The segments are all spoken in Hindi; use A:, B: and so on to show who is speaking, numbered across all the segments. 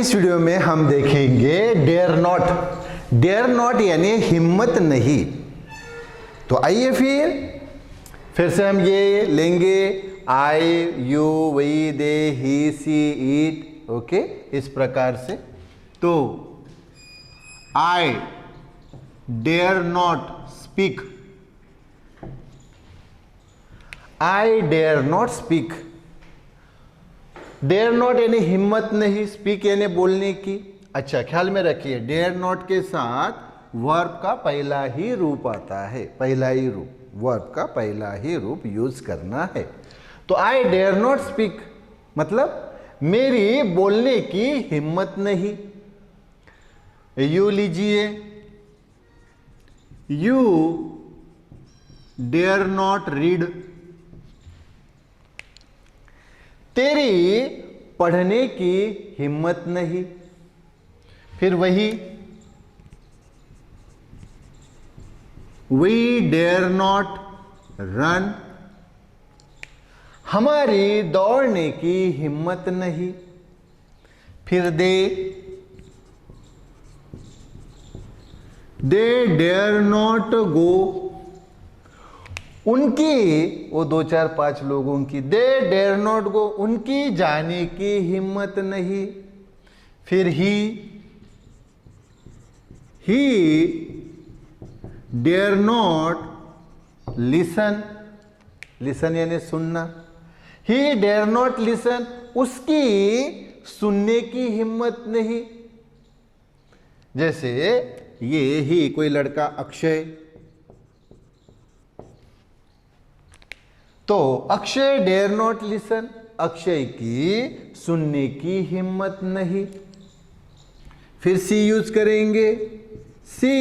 A: की इस वीडियो में हम देखेंगे डेयर नॉट। डेयर नॉट यानी हिम्मत नहीं। तो आइए फिर से हम ये लेंगे I, you, we, they, he, she, it. Okay, इस प्रकार से। तो I dare not speak, I dare not speak. Dare not यानी हिम्मत नहीं, स्पीक यानी बोलने की। अच्छा, ख्याल में रखिए, डेयर नॉट के साथ वर्ब का पहला ही रूप आता है, पहला ही रूप, वर्ब का पहला ही रूप यूज करना है। तो आई डेयर नॉट स्पीक मतलब मेरी बोलने की हिम्मत नहीं। यू लीजिए, यू डेयर नॉट रीड, तेरी पढ़ने की हिम्मत नहीं। फिर वही, वी डेयर नॉट रन, हमारी दौड़ने की हिम्मत नहीं। फिर दे डेयर नॉट गो, उनकी, वो 2 4 5 लोगों की, दे डेयर नॉट गो, उनकी जाने की हिम्मत नहीं। फिर he dare not listen, listen यानी सुनना। ही डेयर नॉट लिसन, उसकी सुनने की हिम्मत नहीं। जैसे ये ही कोई लड़का अक्षय, तो Akshay dare not listen, Akshay की सुनने की हिम्मत नहीं। फिर सी यूज करेंगे, she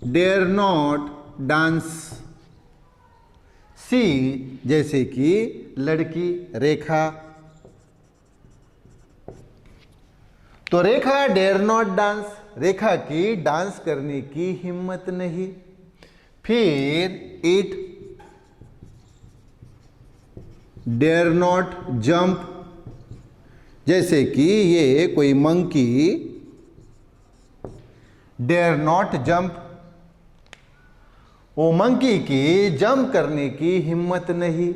A: dare not dance, she जैसे कि लड़की रेखा, तो Rekha dare not dance, Rekha की डांस करने की हिम्मत नहीं। फिर इट डेयर नॉट जंप, जैसे कि ये कोई मंकी डेयर नॉट जंप, वो मंकी की जंप करने की हिम्मत नहीं।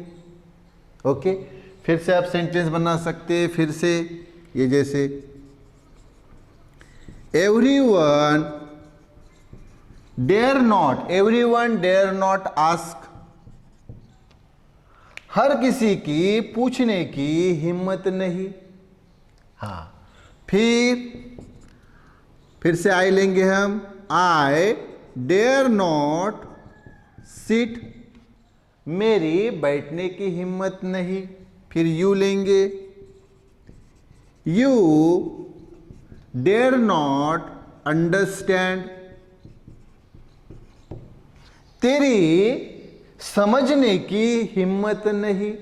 A: ओके, फिर से आप सेंटेंस बना सकते हैं। फिर से ये जैसे एवरीवन डेयर नॉट आस्क, हर किसी की पूछने की हिम्मत नहीं। हाँ, फिर से आई लेंगे हम, आई डेयर नॉट सिट, मेरी बैठने की हिम्मत नहीं। फिर यू लेंगे, यू डेयर नॉट अंडरस्टैंड, तेरी समझने की हिम्मत नहीं।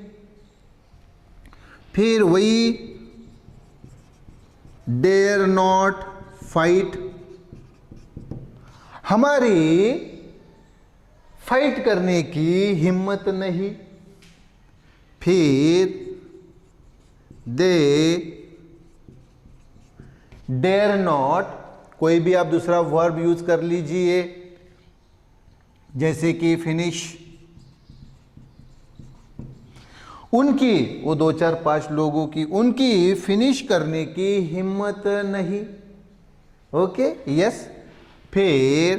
A: फिर वही डेयर नॉट फाइट, हमारी फाइट करने की हिम्मत नहीं। फिर दे डेयर नॉट, कोई भी आप दूसरा वर्ब यूज कर लीजिए, जैसे कि फिनिश, उनकी, वो 2 4 5 लोगों की, उनकी फिनिश करने की हिम्मत नहीं। Okay, yes. फिर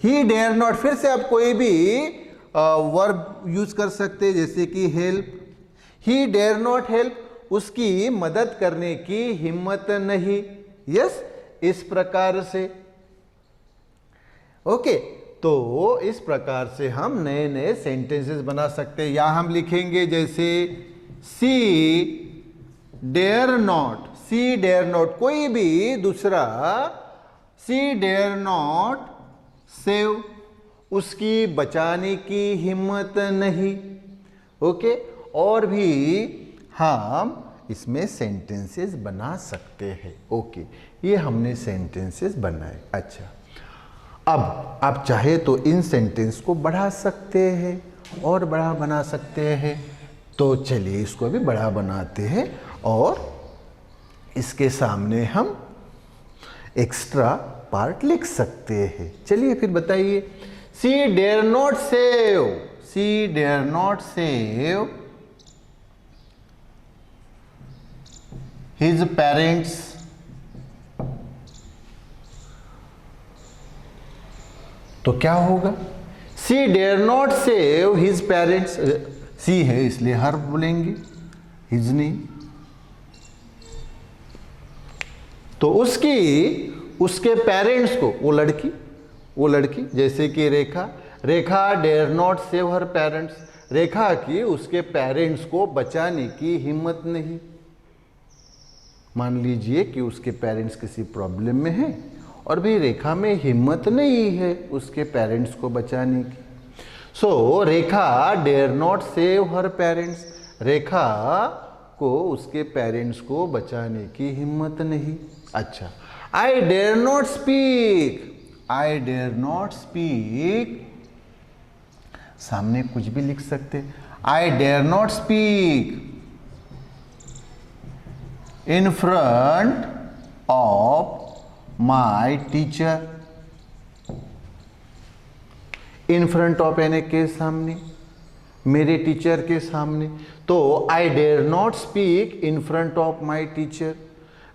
A: ही डेयर नॉट, फिर से आप कोई भी वर्ब यूज कर सकते हैं, जैसे कि help, he dare not help, उसकी मदद करने की हिम्मत नहीं। यस, इस प्रकार से। ओके, तो इस प्रकार से हम नए नए सेंटेंसेस बना सकते हैं। यहां हम लिखेंगे जैसे सी डेयर नॉट, कोई भी दूसरा, सी डेयर नॉट सेव, उसकी बचाने की हिम्मत नहीं। ओके, और भी हम इसमें सेंटेंसेस बना सकते हैं। ओके, ये हमने सेंटेंसेस बनाए। अच्छा, अब आप चाहे तो इन सेंटेंस को बढ़ा सकते हैं और बड़ा बना सकते हैं। तो चलिए इसको भी बड़ा बनाते हैं और इसके सामने हम एक्स्ट्रा पार्ट लिख सकते हैं। चलिए फिर बताइए, she dare not save, she dare not save his parents, तो क्या होगा? She dare not save his parents, she है इसलिए हर बोलेंगे, हिज नहीं। तो उसके पेरेंट्स को, वो लड़की जैसे कि Rekha dare not save her parents, Rekha की उसके पेरेंट्स को बचाने की हिम्मत नहीं। मान लीजिए कि उसके पेरेंट्स किसी प्रॉब्लम में हैं और भी रेखा में हिम्मत नहीं है उसके पेरेंट्स को बचाने की। So Rekha dare not save her parents, Rekha को उसके पेरेंट्स को बचाने की हिम्मत नहीं। अच्छा, I dare not speak, I dare not speak, सामने कुछ भी लिख सकते, I dare not speak in front of my teacher, in front of यानी के सामने, मेरे टीचर के सामने। तो I dare not speak in front of my teacher,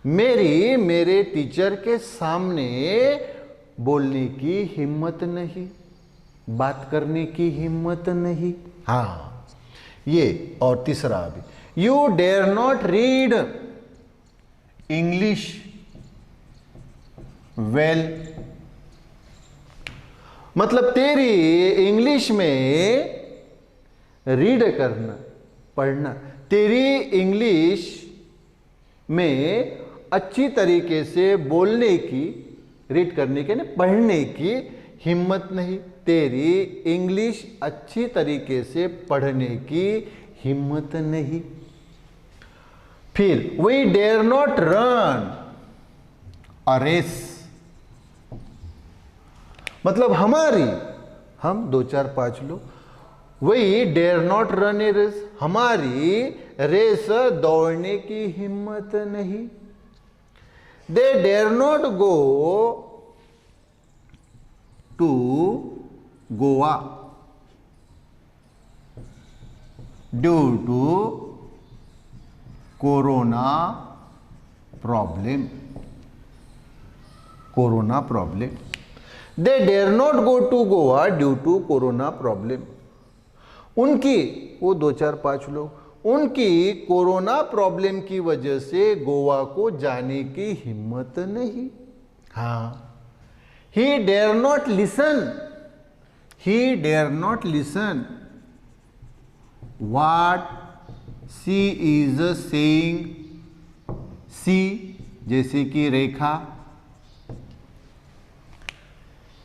A: मेरे टीचर के सामने बोलने की हिम्मत नहीं, बात करने की हिम्मत नहीं। हाँ, ये और तीसरा भी, you dare not read English well, मतलब तेरी इंग्लिश में रीड करना, पढ़ना, तेरी इंग्लिश में अच्छी तरीके से बोलने की, रीड करने के ना पढ़ने की हिम्मत नहीं, तेरी इंग्लिश अच्छी तरीके से पढ़ने की हिम्मत नहीं। फिर we dare not run a race, मतलब हम 2 4 5 लोग, we dare not run a race, हमारी रेस दौड़ने की हिम्मत नहीं। They dare not go to Goa due to corona problem, corona problem. They dare not go to Goa due to corona problem, उनकी, वो 2 4 5 लोग, उनकी कोरोना प्रॉब्लम की वजह से गोवा को जाने की हिम्मत नहीं। हाँ, he dare not listen, he dare not listen what she is saying, she जैसे कि रेखा,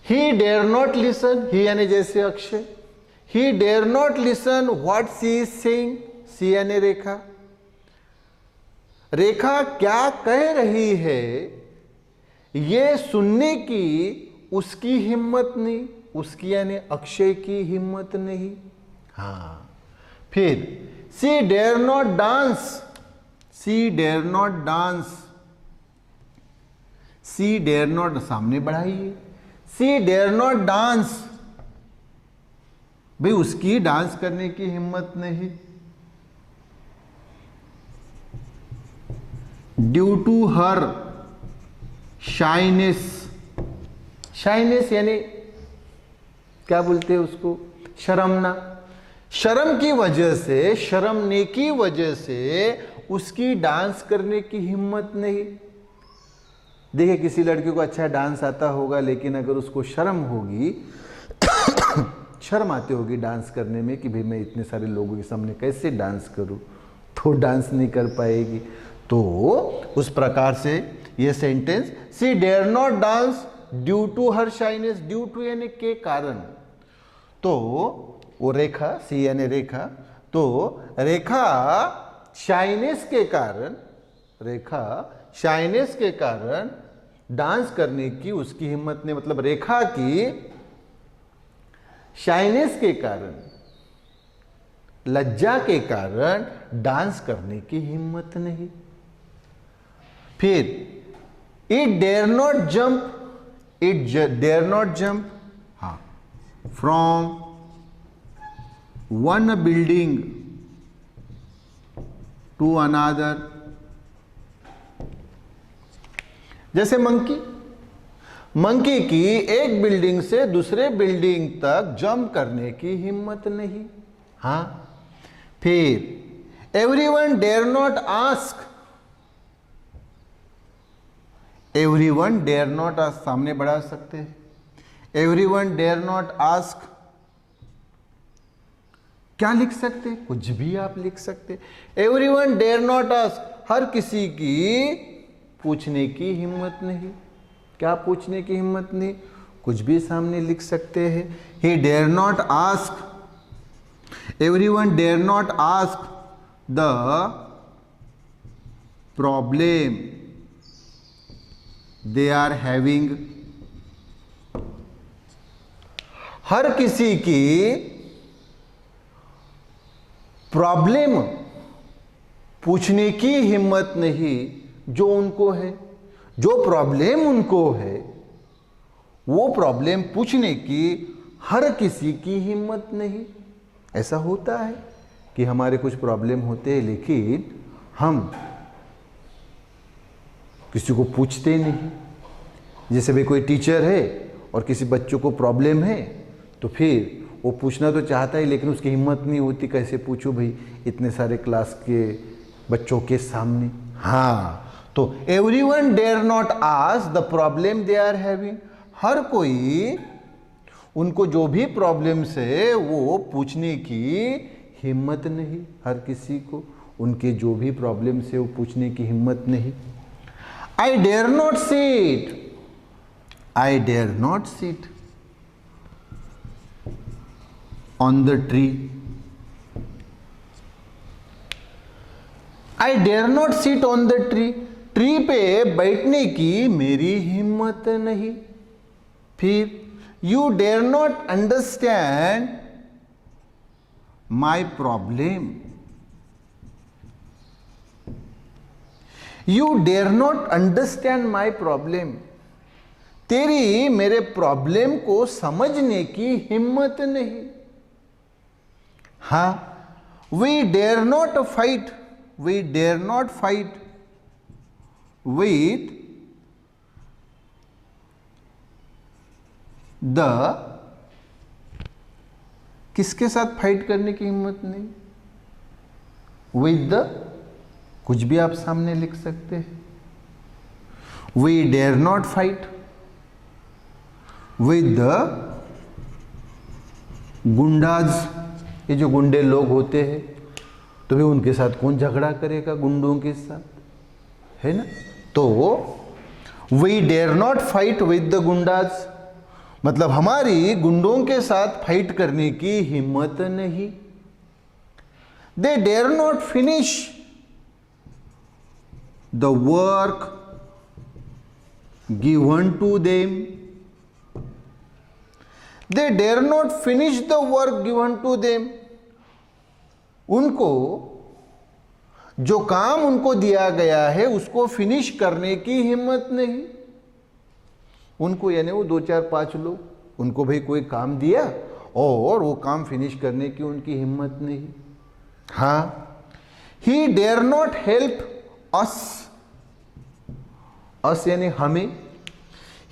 A: he dare not listen, he यानी जैसे Akshay, he dare not listen what she is saying, she यानी रेखा, रेखा क्या कह रही है ये सुनने की उसकी हिम्मत नहीं, उसकी यानी अक्षय की हिम्मत नहीं। हाँ, फिर she dare not dance, she dare not dance, she dare not सामने बढ़ाइए, सी डेयर नॉट डांस, भाई उसकी डांस करने की हिम्मत नहीं। Due to her shyness, shyness यानी क्या बोलते हैं उसको, शर्मना, शर्म की वजह से, शर्मने की वजह से उसकी डांस करने की हिम्मत नहीं। देखिए किसी लड़की को अच्छा डांस आता होगा, लेकिन अगर उसको शर्म होगी शर्म आती होगी डांस करने में कि भाई मैं इतने सारे लोगों के सामने कैसे डांस करूं, तो डांस नहीं कर पाएगी। तो उस प्रकार से ये sentence, she dare not dance due to her shyness, due to यानी के कारण, तो वो रेखा, सी यानी रेखा, तो रेखा शाइनेस के कारण, रेखा शाइनेस के कारण डांस करने की उसकी हिम्मत नहीं, मतलब रेखा की शाइनेस के कारण, लज्जा के कारण डांस करने की हिम्मत नहीं। फिर it dare not jump, it dare not jump, हाँ, from one building to another. जैसे मंकी की एक बिल्डिंग से दूसरे बिल्डिंग तक जंप करने की हिम्मत नहीं। हाँ, फिर everyone dare not ask, everyone dare not ask सामने बढ़ा सकते हैं, एवरीवन डेयर नॉट आस्क। क्या लिख सकते, कुछ भी आप लिख सकते। एवरीवन डेयर नॉट आस्क, हर किसी की पूछने की हिम्मत नहीं। क्या पूछने की हिम्मत नहीं, कुछ भी सामने लिख सकते हैं। He dare not ask, everyone dare not ask the problem they are having, हर किसी की प्रॉब्लम पूछने की हिम्मत नहीं जो उनको है। जो प्रॉब्लम उनको है वो प्रॉब्लम पूछने की हर किसी की हिम्मत नहीं। ऐसा होता है कि हमारे कुछ प्रॉब्लम होते हैं लेकिन हम किसी को पूछते नहीं। जैसे भाई कोई टीचर है और किसी बच्चों को प्रॉब्लम है तो फिर वो पूछना तो चाहता है लेकिन उसकी हिम्मत नहीं होती, कैसे पूछूं भाई इतने सारे क्लास के बच्चों के सामने। हाँ, तो everyone dare not ask the problem they are having, हर कोई उनको जो भी प्रॉब्लम्स है वो पूछने की हिम्मत नहीं। हर किसी को उनके जो भी प्रॉब्लम्स है वो पूछने की हिम्मत नहीं। I dare not sit, I dare not sit on the tree, I dare not sit on the tree, tree पे बैठने की मेरी हिम्मत नहीं। फिर you dare not understand my problem, you dare not understand my problem, तेरी मेरे प्रॉब्लम को समझने की हिम्मत नहीं। हाँ, we dare not fight, we dare not fight with the, किसके साथ फाइट करने की हिम्मत नहीं, विद द, कुछ भी आप सामने लिख सकते हैं। We dare not fight with the goondas, ये जो गुंडे लोग होते हैं तो भी उनके साथ कौन झगड़ा करेगा, गुंडों के साथ, है ना। तो we dare not fight with the goondas मतलब हमारी गुंडों के साथ फाइट करने की हिम्मत नहीं। They dare not finish the work given to them, they dare not finish the work given to them, उनको जो काम उनको दिया गया है उसको फिनिश करने की हिम्मत नहीं। उनको यानी वो 2 4 5 लोग, उनको भाई कोई काम दिया और वो काम फिनिश करने की उनकी हिम्मत नहीं। हाँ, he dare not help us, us यानी हमें,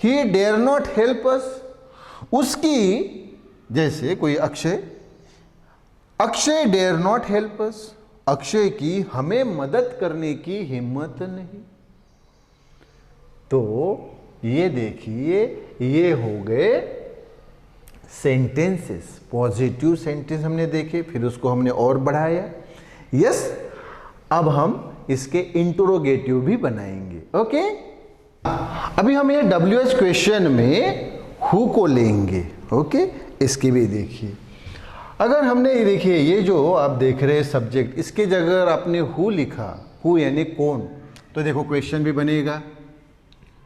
A: he dare not help us, उसकी जैसे कोई Akshay, Akshay dare not help us, Akshay की हमें मदद करने की हिम्मत नहीं। तो ये देखिए, ये हो गए सेंटेंसेस। पॉजिटिव सेंटेंस हमने देखे, फिर उसको हमने और बढ़ाया। यस, अब हम इसके इंटरोगेटिव भी बनाएंगे। ओके, अभी हम ये WH क्वेश्चन में हु को लेंगे। ओके, इसकी भी देखिए। अगर हमने ये देखिए, ये जो आप देख रहे हैं सब्जेक्ट, इसके जगह अगर आपने हु लिखा, हु यानी कौन, तो देखो क्वेश्चन भी बनेगा,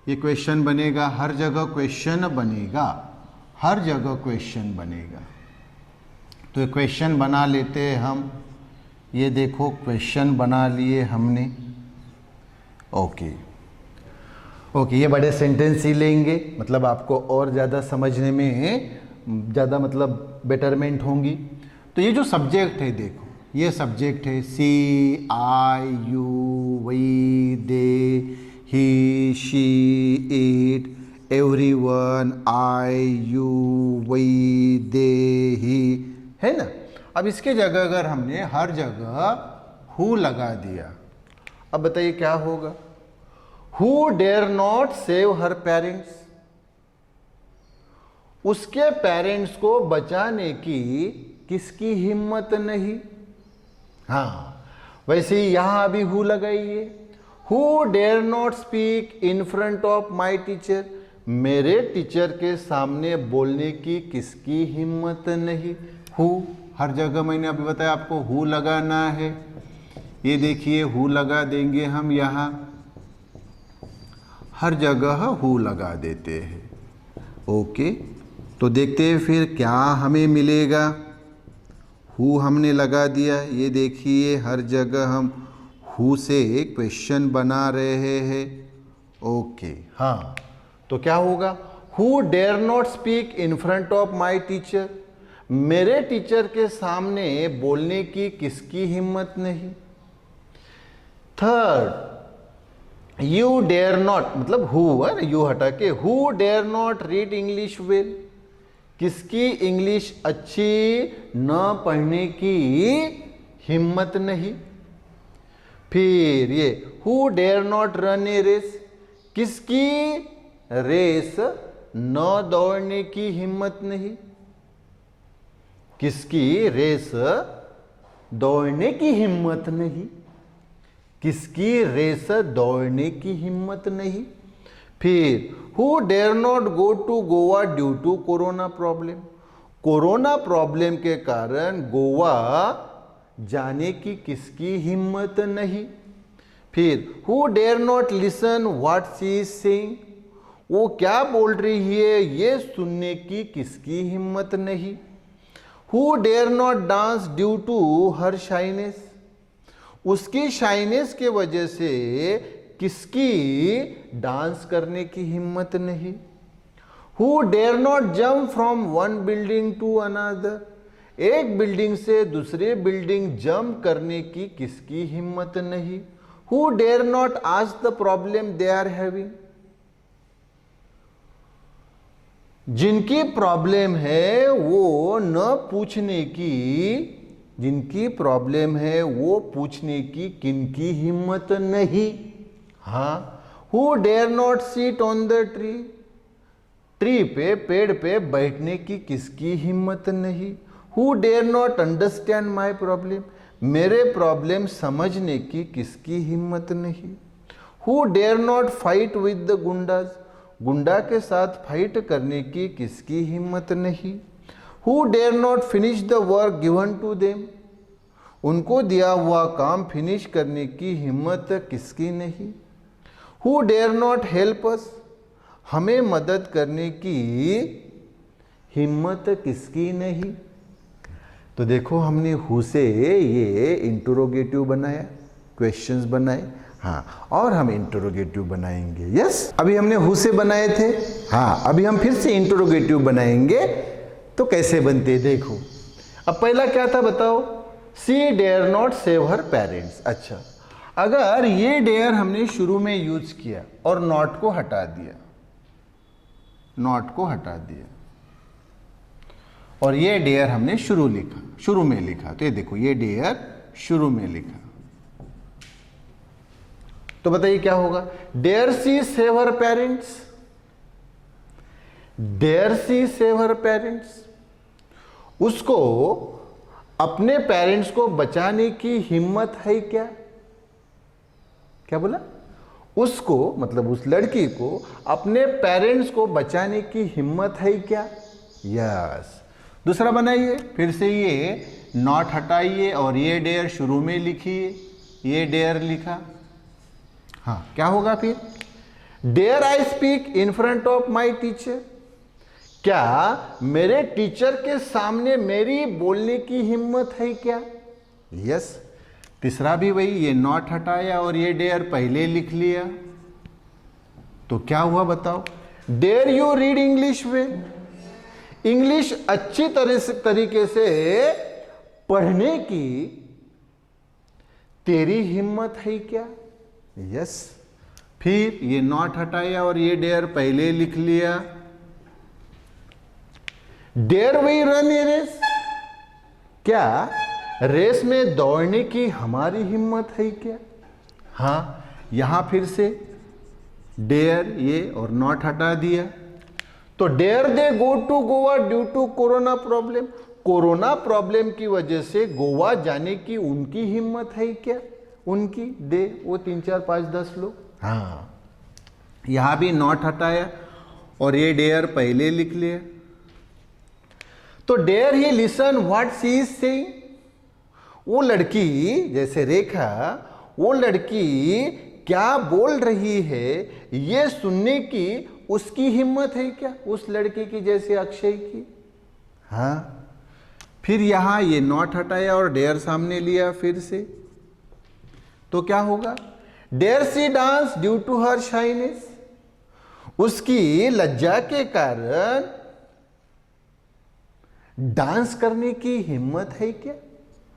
A: ये क्वेश्चन बनेगा, हर जगह क्वेश्चन बनेगा, हर जगह क्वेश्चन बनेगा। तो क्वेश्चन बना लेते हैं हम। ये देखो क्वेश्चन बना लिए हमने। ओके ओके, ये बड़े सेंटेंस ही लेंगे, मतलब आपको और ज़्यादा समझने में ज़्यादा मतलब बेटरमेंट होंगी। तो ये जो सब्जेक्ट है देखो, ये सब्जेक्ट है she, I, you, we, they, he, she, it, everyone, I, you, we, they, he, है ना। अब इसके जगह अगर हमने हर जगह हु लगा दिया, अब बताइए क्या होगा। Who dare not save her parents, उसके पेरेंट्स को बचाने की किसकी हिम्मत नहीं। हाँ, वैसे ही यहां अभी हु लगाइए। Who dare not speak in front of my teacher, मेरे टीचर के सामने बोलने की किसकी हिम्मत नहीं। हु, हर जगह मैंने अभी बताया आपको हु लगाना है। ये देखिए हु लगा देंगे हम, यहां हर जगह हु लगा देते हैं। ओके, तो देखते हैं फिर क्या हमें मिलेगा। हु हमने लगा दिया, ये देखिए हर जगह हम हु से क्वेश्चन बना रहे हैं। ओके, हाँ, तो क्या होगा। Who dare not speak in front of my teacher, मेरे टीचर के सामने बोलने की किसकी हिम्मत नहीं। थर्ड, यू डेयर नॉट, मतलब हु है, यू हटा के who dare not read English well, किसकी इंग्लिश अच्छी न पढ़ने की हिम्मत नहीं। फिर ये who dare not run a race, किसकी रेस न दौड़ने की हिम्मत नहीं, किसकी रेस दौड़ने की हिम्मत नहीं, किसकी रेस दौड़ने की हिम्मत नहीं। फिर who dare not go to Goa due to corona problem, corona problem के कारण गोवा जाने की किसकी हिम्मत नहीं। फिर who dare not listen what she is saying, वो क्या बोल रही है ये सुनने की किसकी हिम्मत नहीं। Who dare not dance due to her shyness, उसकी शाइनेस के वजह से किसकी डांस करने की हिम्मत नहीं। Who dare not jump from one building to another, एक बिल्डिंग से दूसरे बिल्डिंग जंप करने की किसकी हिम्मत नहीं। Who dare not ask the problem they are having, जिनकी प्रॉब्लम है वो न पूछने की, जिनकी प्रॉब्लम है वो पूछने की किनकी हिम्मत नहीं। हाँ, who dare not seat on the tree, tree पे, पेड़ पे बैठने की किसकी हिम्मत नहीं। Who dare not understand my problem, मेरे प्रॉब्लम समझने की किसकी हिम्मत नहीं। Who dare not fight with the goondas, goonda के साथ फाइट करने की किसकी हिम्मत नहीं। Who dare not finish the work given to them, उनको दिया हुआ काम फिनिश करने की हिम्मत किसकी नहीं। Who dare not help us, हमें मदद करने की हिम्मत किसकी नहीं। तो देखो हमने हु से ये इंटरोगेटिव बनाया, क्वेश्चंस बनाए। हाँ, और हम इंटरोगेटिव बनाएंगे। यस, अभी हमने हु से बनाए थे। हाँ, अभी हम फिर से इंटरोगेटिव बनाएंगे। तो कैसे बनते देखो। अब पहला क्या था बताओ, she dare not save her parents. अच्छा, अगर ये डेयर हमने शुरू में यूज किया और नॉट को हटा दिया, नॉट को हटा दिया और ये डेयर हमने शुरू में लिखा, तो ये देखो ये डेयर शुरू में लिखा, तो बताइए क्या होगा। डेयर सी सेव हर पेरेंट्स, डेयर सी सेव हर पेरेंट्स, उसको अपने पेरेंट्स को बचाने की हिम्मत है क्या। क्या बोला, उसको मतलब उस लड़की को अपने पेरेंट्स को बचाने की हिम्मत है क्या। यस, दूसरा बनाइए, फिर से ये नॉट हटाइए और ये डेयर शुरू में लिखिए, ये डेयर लिखा। हाँ, क्या होगा फिर, dare I speak in front of my teacher, क्या मेरे टीचर के सामने मेरी बोलने की हिम्मत है क्या? यस। तीसरा भी वही, ये नॉट हटाया और ये डेयर पहले लिख लिया, तो क्या हुआ बताओ? Dare you read English well? English अच्छी तरीके से पढ़ने की तेरी हिम्मत है क्या? यस। फिर ये नॉट हटाया और ये डेयर पहले लिख लिया। Dare we run a race? क्या रेस में दौड़ने की हमारी हिम्मत है क्या? हाँ, यहां फिर से डेयर ये और नॉट हटा दिया। तो dare they go to Goa due to corona problem? Corona problem की वजह से गोवा जाने की उनकी हिम्मत है क्या? उनकी, दे, वो 3 4 5 10 लोग। हाँ, यहां भी नॉट हटाया और ये डेयर पहले लिख लिया। तो dare he listen what she is saying? वो लड़की, जैसे रेखा, वो लड़की क्या बोल रही है ये सुनने की उसकी हिम्मत है क्या? उस लड़के की, जैसे अक्षय की। हाँ, फिर यहां ये नॉट हटाया और डेयर सामने लिया फिर से, तो क्या होगा? Dare she dance due to her shyness? उसकी लज्जा के कारण डांस करने की हिम्मत है क्या?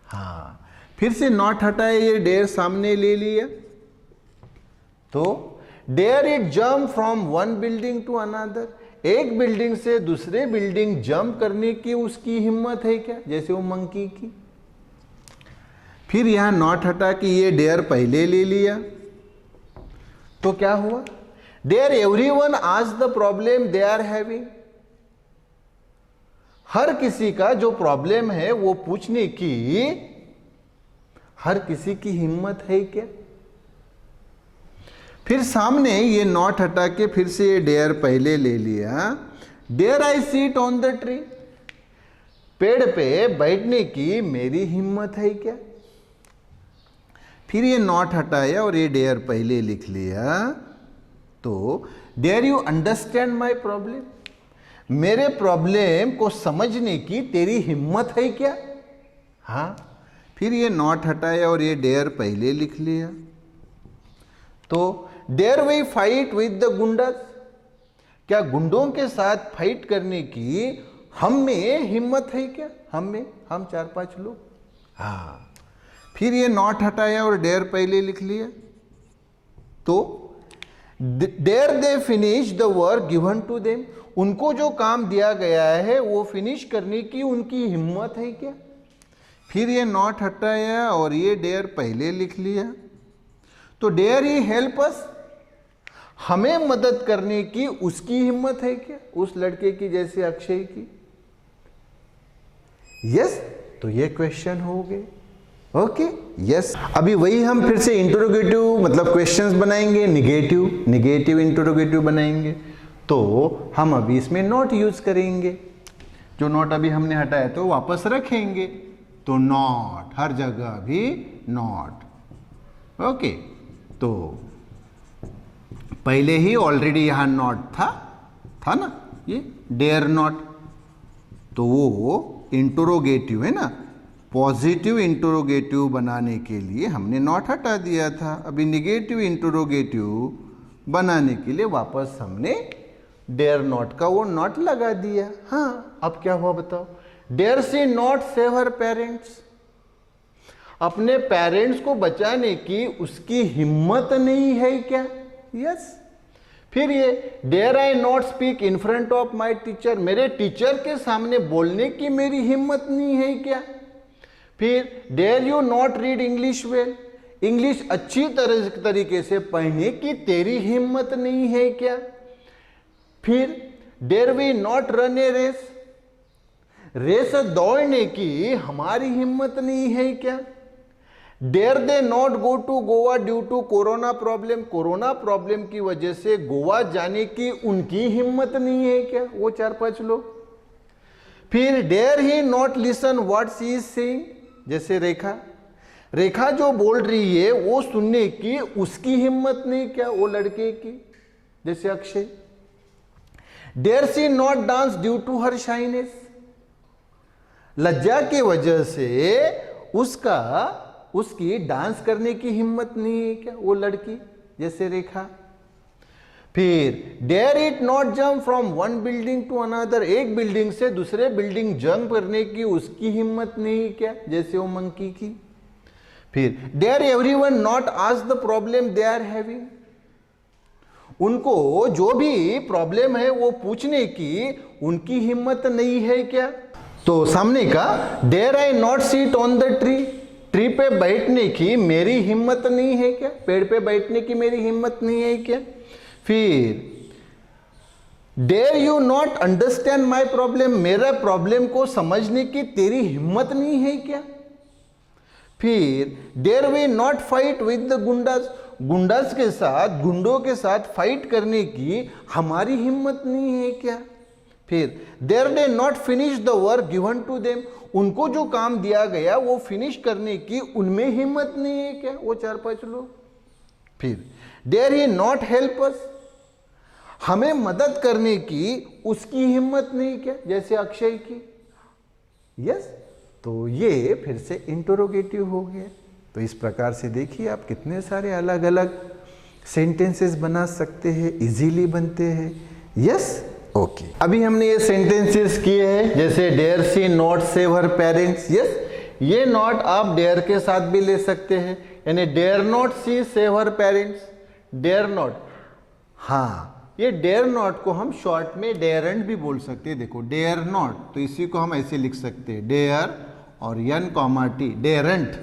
A: हाँ, फिर से नॉट हटाया, ये डेयर सामने ले लिया। तो dare it jump from one building to another? एक बिल्डिंग से दूसरे बिल्डिंग जंप करने की उसकी हिम्मत है क्या? जैसे वो मंकी की। फिर यहां नॉट हटा कि ये डेयर पहले ले लिया, तो क्या हुआ? Dare everyone ask the problem they are having? हर किसी का जो प्रॉब्लम है वो पूछने की हर किसी की हिम्मत है क्या? फिर सामने ये नॉट हटा के फिर से ये डेयर पहले ले लिया। Dare I sit on the tree? पेड़ पे बैठने की मेरी हिम्मत है क्या? फिर ये नॉट हटाया और ये डेयर पहले लिख लिया। तो dare you understand my problem? मेरे प्रॉब्लम को समझने की तेरी हिम्मत है क्या? हाँ, फिर ये नॉट हटाया और ये डेयर पहले लिख लिया। तो dare we fight with the goondas? क्या गुंडों के साथ फाइट करने की हम में हिम्मत है क्या? हम में, हम 4 5 लोग। हाँ, फिर ये नॉट हटाया और डेयर पहले लिख लिया। तो dare they finish the work given to them? उनको जो काम दिया गया है वो फिनिश करने की उनकी हिम्मत है क्या? फिर ये नॉट हटाया और ये डेयर पहले लिख लिया। तो डेयर ही हेल्प अस? हमें मदद करने की उसकी हिम्मत है क्या? उस लड़के की, जैसे अक्षय की। यस, तो ये क्वेश्चन हो गए। Okay, yes. अभी वही हम फिर से इंटरोगेटिव मतलब क्वेश्चंस बनाएंगे, निगेटिव इंटरोगेटिव बनाएंगे। तो हम अभी इसमें नॉट यूज करेंगे। जो नॉट अभी हमने हटाया तो वापस रखेंगे। तो नॉट, हर जगह भी नॉट। ओके, तो पहले ही ऑलरेडी यहां नॉट था ना, ये डेयर नॉट। तो वो इंटरोगेटिव है ना, पॉजिटिव इंटरोगेटिव बनाने के लिए हमने नॉट हटा दिया था। अभी निगेटिव इंटरोगेटिव बनाने के लिए वापस हमने डेयर नॉट का वो नॉट लगा दिया। हाँ, अब क्या हुआ बताओ? Dare she not save her parents? अपने पेरेंट्स को बचाने की उसकी हिम्मत नहीं है क्या? यस। फिर ये dare I not speak in front of my teacher? मेरे टीचर के सामने बोलने की मेरी हिम्मत नहीं है क्या? फिर dare you not read English well? English अच्छी तरीके से पढ़ने की तेरी हिम्मत नहीं है क्या? फिर dare we not run a race? Race दौड़ने की हमारी हिम्मत नहीं है क्या? Dare they not go to Goa due to corona problem? Corona problem की वजह से गोवा जाने की उनकी हिम्मत नहीं है क्या? वो 4 5 लोग। फिर dare he not listen what she is saying? जैसे रेखा जो बोल रही है वो सुनने की उसकी हिम्मत नहीं क्या? वो लड़के की, जैसे Akshay. Dare she not dance due to her shyness, लज्जा की वजह से उसकी डांस करने की हिम्मत नहीं है क्या, वो लड़की जैसे रेखा। फिर dare it not jump from one building to another, एक बिल्डिंग से दूसरे बिल्डिंग जंप करने की उसकी हिम्मत नहीं है क्या, जैसे वो मंकी की। फिर dare everyone not ask the problem they are having, उनको जो भी प्रॉब्लम है वो पूछने की उनकी हिम्मत नहीं है क्या। तो सामने का dare I not seat on the tree, tree पे बैठने की मेरी हिम्मत नहीं है क्या, पेड़ पे बैठने की मेरी हिम्मत नहीं है क्या। फिर dare you not understand my problem, मेरा प्रॉब्लम को समझने की तेरी हिम्मत नहीं है क्या। फिर dare we not fight with the goondas, goondas के साथ, गुंडों के साथ फाइट करने की हमारी हिम्मत नहीं है क्या। फिर dare they not finish the work given to them, उनको जो काम दिया गया वो फिनिश करने की उनमें हिम्मत नहीं है क्या, वो 4-5 लोग। फिर dare he not help us, हमें मदद करने की उसकी हिम्मत नहीं क्या, जैसे अक्षय की। यस, तो ये फिर से इंटरोगेटिव हो गया। तो इस प्रकार से देखिए आप कितने सारे अलग अलग सेंटेंसेस बना सकते हैं, इजीली बनते हैं। Yes, okay. अभी हमने ये सेंटेंसेस किए हैं, जैसे dare she not save her parents. Yes, ये नॉट आप डेयर के साथ भी ले सकते हैं, यानी dare not she save her parents, dare not. हाँ, ये डेयर नॉट को हम शॉर्ट में डेयरेंट भी बोल सकते हैं। देखो डेयर नॉट, तो इसी को हम ऐसे लिख सकते हैं, डेयर और एन कॉमा टी, डेयरेंट।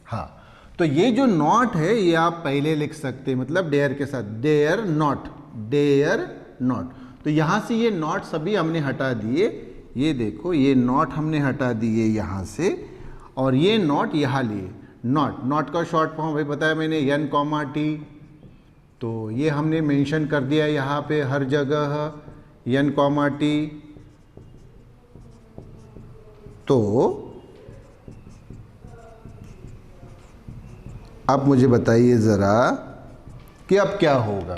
A: हाँ, तो ये जो नॉट है ये आप पहले लिख सकते हैं, मतलब डेयर के साथ, डेयर नॉट, डेयर नॉट। तो यहाँ से ये नॉट सभी हमने हटा दिए, ये देखो ये नॉट हमने हटा दिए यहाँ से, और ये नॉट यहाँ लिए। नॉट, नॉट का शॉर्ट फॉर्म भाई बताया मैंने, एन कॉमा टी, तो ये हमने मेंशन कर दिया यहाँ पे हर जगह, एन कॉमा टी। तो अब मुझे बताइए ज़रा कि अब क्या होगा।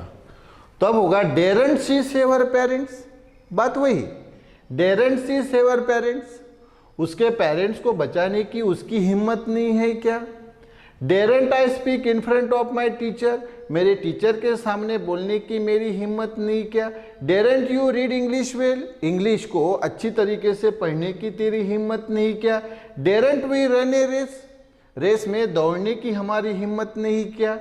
A: तो अब होगा डेरेंट सी सेव हर पेरेंट्स, बात वही, डेरेंट सी सेव हर पेरेंट्स, उसके पेरेंट्स को बचाने की उसकी हिम्मत नहीं है क्या। डेरेंट आई speak in front of my teacher, मेरे टीचर के सामने बोलने की मेरी हिम्मत नहीं क्या। Daren't you read English well, English को अच्छी तरीके से पढ़ने की तेरी हिम्मत नहीं क्या। Daren't we run a race, race में दौड़ने की हमारी हिम्मत नहीं क्या।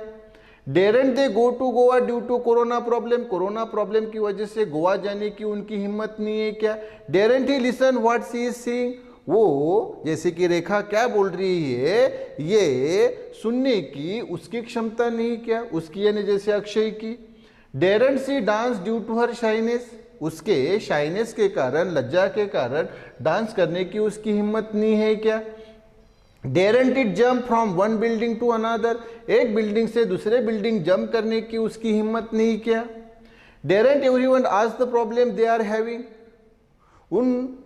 A: Daren't they go to Goa due to corona problem, corona problem की वजह से गोवा जाने की उनकी हिम्मत नहीं है क्या। Daren't he listen what she is saying, वो जैसे कि रेखा क्या बोल रही है ये सुनने की उसकी क्षमता नहीं क्या, उसकी यानी जैसे अक्षय की। Daren't she dance due to her shyness, उसके शाइनेस के कारण, लज्जा के कारण डांस करने की उसकी हिम्मत नहीं है क्या। Daren't it jump from one building to another, एक बिल्डिंग से दूसरे बिल्डिंग जंप करने की उसकी हिम्मत नहीं क्या। Daren't everyone ask the problem they are having, उन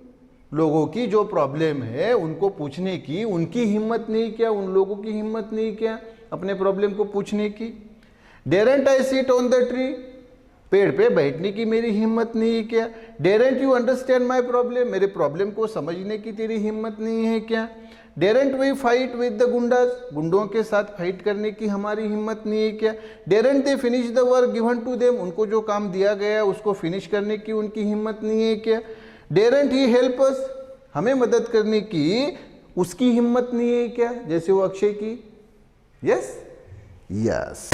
A: लोगों की जो प्रॉब्लम है उनको पूछने की उनकी हिम्मत नहीं क्या, उन लोगों की हिम्मत नहीं क्या अपने प्रॉब्लम को पूछने की। Daren't I sit on the tree, पेड़ पे बैठने की मेरी हिम्मत नहीं है क्या। Daren't you understand my problem, मेरे प्रॉब्लम को समझने की तेरी हिम्मत नहीं है क्या। Daren't we fight with the goondas, गुंडों के साथ फाइट करने की हमारी हिम्मत नहीं है क्या। Daren't they finish the work given to them, उनको जो काम दिया गया उसको फिनिश करने की उनकी हिम्मत नहीं है क्या। डेरेंट ही हेल्प अस, हमें मदद करने की उसकी हिम्मत नहीं है क्या, जैसे वो अक्षय की। Yes, yes.